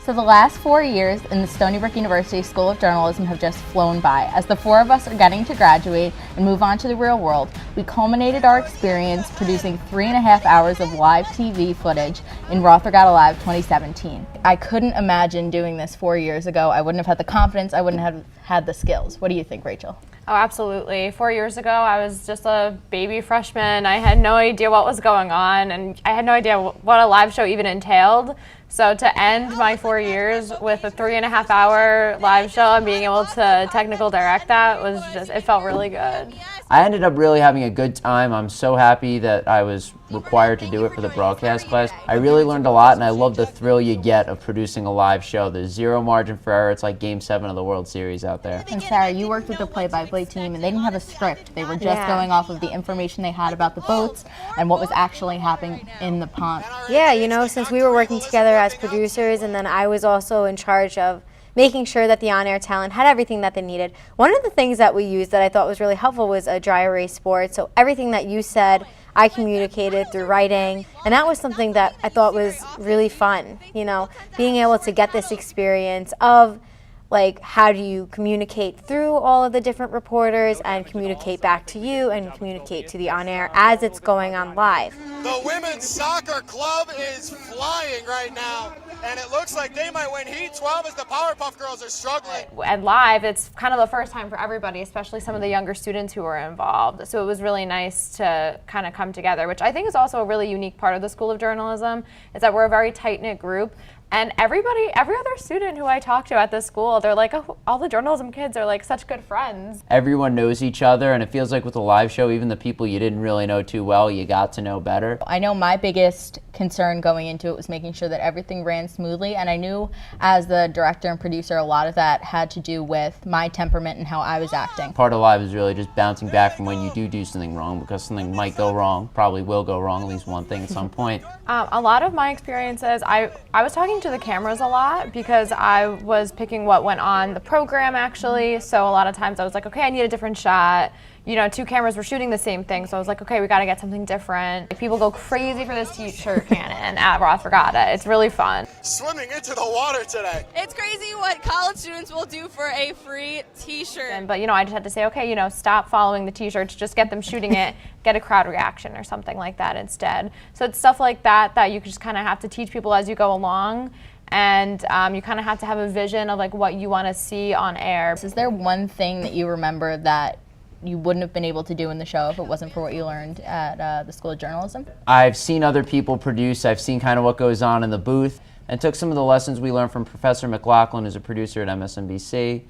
So the last 4 years in the Stony Brook University School of Journalism have just flown by. As the four of us are getting to graduate and move on to the real world, we culminated our experience producing 3.5 hours of live TV footage in Roth Regatta Live 2017. I couldn't imagine doing this 4 years ago. I wouldn't have had the confidence, I wouldn't have had the skills. What do you think, Rachel? Oh, absolutely. 4 years ago, I was just a baby freshman. I had no idea what was going on, and I had no idea what a live show even entailed. So to end my 4 years with a 3.5 hour live show and being able to technical direct that was just, it felt really good. I ended up really having a good time. I'm so happy that I was required to do it for the broadcast class. I really learned a lot, and I love the thrill you get of producing a live show. There's zero margin for error. It's like Game 7 of the World Series out there. And Sarah, you worked with the play-by-play team, and they didn't have a script. They were just going off of the information they had about the boats and what was actually happening in the pond. Yeah, you know, since we were working together as producers, and then I was also in charge of making sure that the on-air talent had everything that they needed. One of the things that we used that I thought was really helpful was a dry erase board. So everything that you said, I communicated through writing, and that was something that I thought was really fun, you know, being able to get this experience of like how do you communicate through all of the different reporters and communicate back to you and communicate to the on-air as it's going on live. The women's soccer club is flying right now, and it looks like they might win Heat 12 as the Powerpuff Girls are struggling. And live, it's kind of the first time for everybody, especially some of the younger students who were involved. So it was really nice to kind of come together, which I think is also a really unique part of the School of Journalism, is that we're a very tight-knit group. And every other student who I talk to at this school, they're like, oh, all the journalism kids are like such good friends. Everyone knows each other, and it feels like with a live show, even the people you didn't really know too well, you got to know better. I know my biggest concern going into it was making sure that everything ran smoothly, and I knew as the director and producer, a lot of that had to do with my temperament and how I was acting. Part of live is really just bouncing back from when you do something wrong, because something might go wrong, probably will go wrong, at least one thing at some point. A lot of my experiences, I was talking to the cameras a lot because I was picking what went on the program actually. So a lot of times I was like, okay, I need a different shot. You know, two cameras were shooting the same thing, so I was like, okay, we gotta get something different. People go crazy for this t-shirt cannon at Roth Regatta. It's really fun. Swimming into the water today. It's crazy what college students will do for a free t-shirt. But you know, I just had to say, okay, you know, stop following the t-shirts, just get them shooting it, get a crowd reaction or something like that instead. So it's stuff like that that you just kind of have to teach people as you go along. And you kind of have to have a vision of like what you want to see on air. Is there one thing that you remember that you wouldn't have been able to do in the show if it wasn't for what you learned at the School of Journalism? I've seen other people produce, I've seen kind of what goes on in the booth, and took some of the lessons we learned from Professor McLaughlin, who's a producer at MSNBC,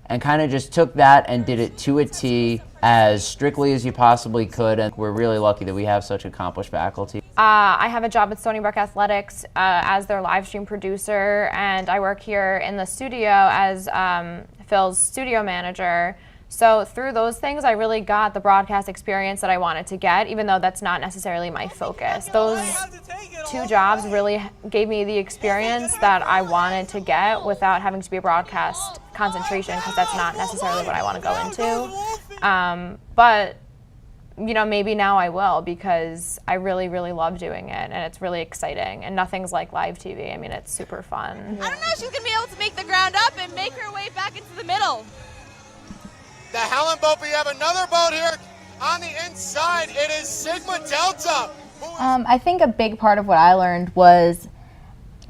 and kind of just took that and did it to a T as strictly as you possibly could, and we're really lucky that we have such accomplished faculty. I have a job at Stony Brook Athletics as their live stream producer, and I work here in the studio as Phil's studio manager. So through those things, I really got the broadcast experience that I wanted to get, even though that's not necessarily my focus. Those two jobs really gave me the experience that I wanted to get without having to be a broadcast concentration, because that's not necessarily what I want to go into. But you know, maybe now I will, because I really, really love doing it, and it's really exciting, and nothing's like live TV. I mean, it's super fun. I don't know if she's going to be able to make the ground up and make her way back into the middle. The Helen boat, we have another boat here on the inside. It is Sigma Delta. I think a big part of what I learned was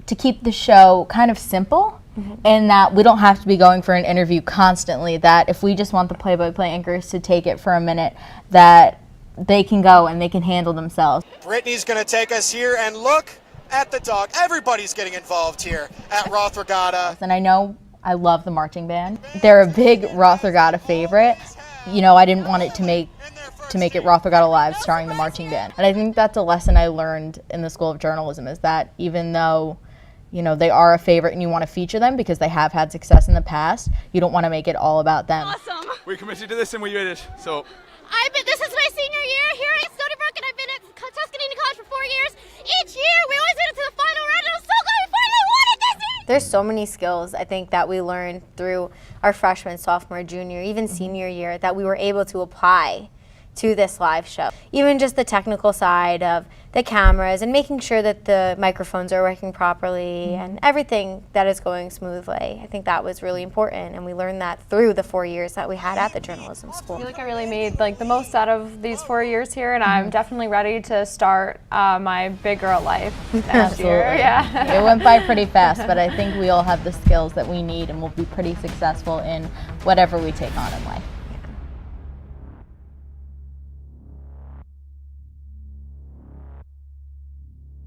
to keep the show kind of simple, in that we don't have to be going for an interview constantly, that if we just want the play-by-play anchors to take it for a minute, that they can go and they can handle themselves. Brittany's going to take us here, and look at the dog. Everybody's getting involved here at Roth Regatta. And I know I love the marching band. They're a big Roth Regatta favorite. You know, I didn't want it to make it Roth Regatta Live starring the marching band. And I think that's a lesson I learned in the School of Journalism, is that even though, you know, they are a favorite and you want to feature them because they have had success in the past, you don't want to make it all about them. Awesome. We committed to this and we did it. So This is my senior year here at Stony Brook, and I've been at Tuscany College for 4 years. Each year, we always made it to the final round, and I'm so glad we finally won it this year! There's so many skills, I think, that we learned through our freshman, sophomore, junior, even senior year that we were able to apply to this live show. Even just the technical side of the cameras and making sure that the microphones are working properly and everything that is going smoothly. I think that was really important, and we learned that through the 4 years that we had at the journalism school. I feel like I really made the most out of these 4 years here, and I'm definitely ready to start my big girl life next year. Yeah. It went by pretty fast, but I think we all have the skills that we need and we'll be pretty successful in whatever we take on in life.